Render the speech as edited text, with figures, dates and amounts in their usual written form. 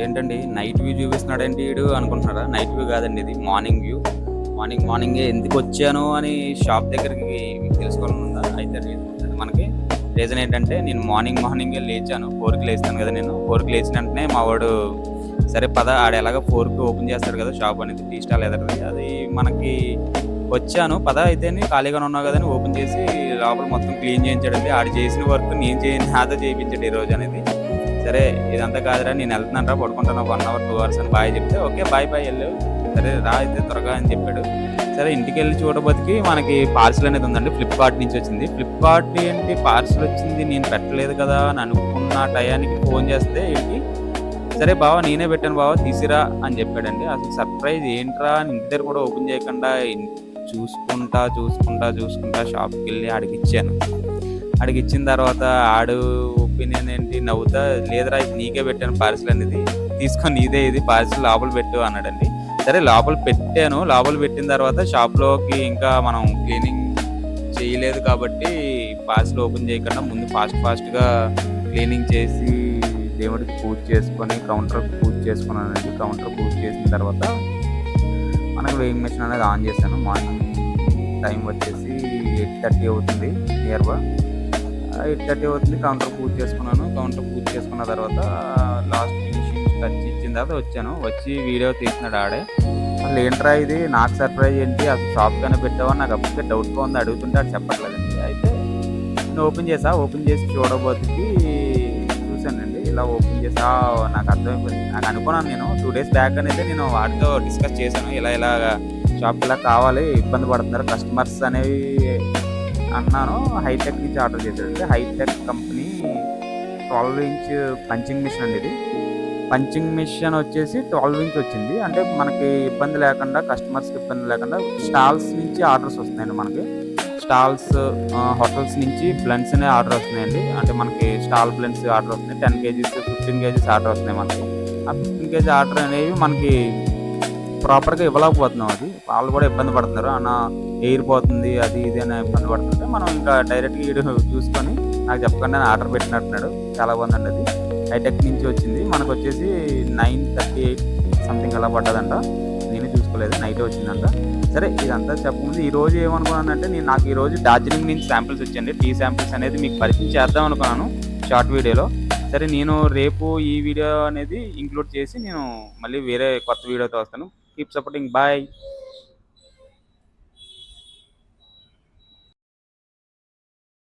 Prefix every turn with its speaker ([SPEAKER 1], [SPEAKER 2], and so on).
[SPEAKER 1] ఏంటండి night view చూపిస్తున్నాడేంటి ఈడు అనుకుంటున్నారా? నైట్ వ్యూ కాదండి, ఇది మార్నింగ్ వ్యూ. మార్నింగే ఎందుకొచ్చాను అని షాప్ దగ్గరికి మీకు తెలుసుకోవాలని ఉందా? అయితే మనకి రీజన్ ఏంటంటే, నేను మార్నింగే లేచాను. 4కి లేస్తాను కదా నేను. 4కి లేచిన వెంటనే మా వాడు, సరే పద ఆడెలాగో 4కి ఓపెన్ చేస్తాడు కదా షాప్ అనేది, టీ స్టాల్ ఎదురుది. అది మనకి వచ్చాను పద అయితేని, ఖాళీగానే ఉన్నావు కదా అని ఓపెన్ చేసి లోపల మొత్తం క్లీన్ చేయించాడండి. ఆడు చేసిన వర్క్ నేను నాతో చేయించాడు ఈరోజు అనేది. సరే ఇదంతా కాదురా, నేను వెళ్తున్నాను రా, పడుకుంటాను ఒక 1 అవర్ 2 అవర్స్ అని బాయ్ చెప్తే, ఓకే బాయ్ వెళ్ళు, సరే రా అయితే త్వరగా అని చెప్పాడు. సరే ఇంటికి వెళ్ళి చూడబోతికి మనకి పార్సిల్ అనేది ఉందండి, ఫ్లిప్కార్ట్ నుంచి వచ్చింది. ఫ్లిప్కార్ట్ ఏంటి పార్సిల్ వచ్చింది, నేను పెట్టలేదు కదా అని అనుకున్న టయానికి ఫోన్ చేస్తే ఏంటి, సరే బావ నేనే పెట్టాను బావ తీసిరా అని చెప్పాడండి. అసలు సర్ప్రైజ్ ఏంట్రా అని ఇంటి దగ్గర కూడా ఓపెన్ చేయకుండా చూసుకుంటా షాప్కి వెళ్ళి ఆడికిచ్చాను. ఆడికిచ్చిన తర్వాత ఆడు ఒపీనియన్ ఏంటి నవ్వుతా, లేదురా ఇది నీకే పెట్టాను పార్సిల్ అనేది, తీసుకొని నీదే ఇది పార్సిల్ లోపల పెట్టు అన్నాడండి. సరే లోపల పెట్టాను. లోపల పెట్టిన తర్వాత షాప్లోకి ఇంకా మనం క్లీనింగ్ చేయలేదు కాబట్టి పార్సిల్ ఓపెన్ చేయకుండా ముందు ఫాస్ట్గా క్లీనింగ్ చేసి దేవుడికి పూజ చేసుకొని కౌంటర్కి పూజ చేసుకున్నానండి. కౌంటర్ పూజ చేసిన తర్వాత మనకు వెయింగ్ మెషిన్ అనేది ఆన్ చేశాను. మార్నింగ్ టైం వచ్చేసి 8:30 అవుతుంది నియర్ బై. 8:30 అవుతుంది. కౌంటర్ పూజ చేసుకున్న తర్వాత లాస్ట్ ఫినిషింగ్ టచ్ ఇచ్చిన తర్వాత వచ్చాను. వచ్చి వీడియో తీసినాడు ఆడే. అసలు ఏంట్రా ఇది, నాకు సర్ప్రైజ్ ఏంటి, అసలు షాప్గానే పెట్టావని నాకు అప్పటికే డౌట్గా ఉంది. అడుగుతుంటే అది చెప్పట్లేదండి. అయితే నేను ఓపెన్ చేసి చూడబోతుకి చూశానండి. ఇలా ఓపెన్ చేసి నాకు అర్థమైపోయింది. నాకు అనుకున్నాను, నేను 2 days బ్యాక్ అనేది నేను వాటితో డిస్కస్ చేశాను, ఇలా షాప్కి ఇలా కావాలి, ఇబ్బంది పడుతున్నారు కస్టమర్స్ అనేవి అన్నాను. హైటెక్ నుంచి ఆర్డర్ చేశాడండి. Hitech company 12 inch punching machine అండి ఇది. పంచింగ్ మిషన్ వచ్చేసి 12 ఇంచ్ వచ్చింది. అంటే మనకి ఇబ్బంది లేకుండా, కస్టమర్స్కి ఇబ్బంది లేకుండా స్టాల్స్ నుంచి ఆర్డర్స్ వస్తున్నాయండి. మనకి స్టాల్స్, హోటల్స్ నుంచి బ్లెండ్స్ అనే ఆర్డర్ వస్తున్నాయండి. అంటే మనకి స్టాల్ బ్లెండ్స్ ఆర్డర్ వస్తున్నాయి. 10 kgs 15 kgs ఆర్డర్ వస్తున్నాయి మనకి. ఆ 15 kg ఆర్డర్ అనేవి మనకి ప్రాపర్గా ఇవ్వలేకపోతున్నాం. అది వాళ్ళు కూడా ఇబ్బంది పడుతున్నారు, అన్న ఎయిర్ పోతుంది అది ఇది అని ఇబ్బంది పడుతుంటే మనం ఇంకా డైరెక్ట్గా వీడియో చూసుకొని నాకు చెప్పకుండా ఆర్డర్ పెట్టినట్టున్నాడు. చాలా బాగుందండి. అది హైటెక్ నుంచి వచ్చింది. మనకు వచ్చేసి 9:38 సంథింగ్ అలా పడ్డదంట. నేను చూసుకోలేదు, నైట్ వచ్చిందంట. సరే ఇదంతా చెప్పకముందు ఈరోజు ఏమనుకున్నానంటే, నాకు ఈరోజు డార్జిలింగ్ నుంచి శాంపిల్స్ వచ్చాయండి. టీ శాంపిల్స్ అనేది మీకు పరిచయం చేద్దాం అనుకున్నాను షార్ట్ వీడియోలో. సరే నేను రేపు ఈ వీడియో అనేది ఇంక్లూడ్ చేసి నేను మళ్ళీ వేరే కొత్త వీడియోతో వస్తాను. Keep supporting, bye.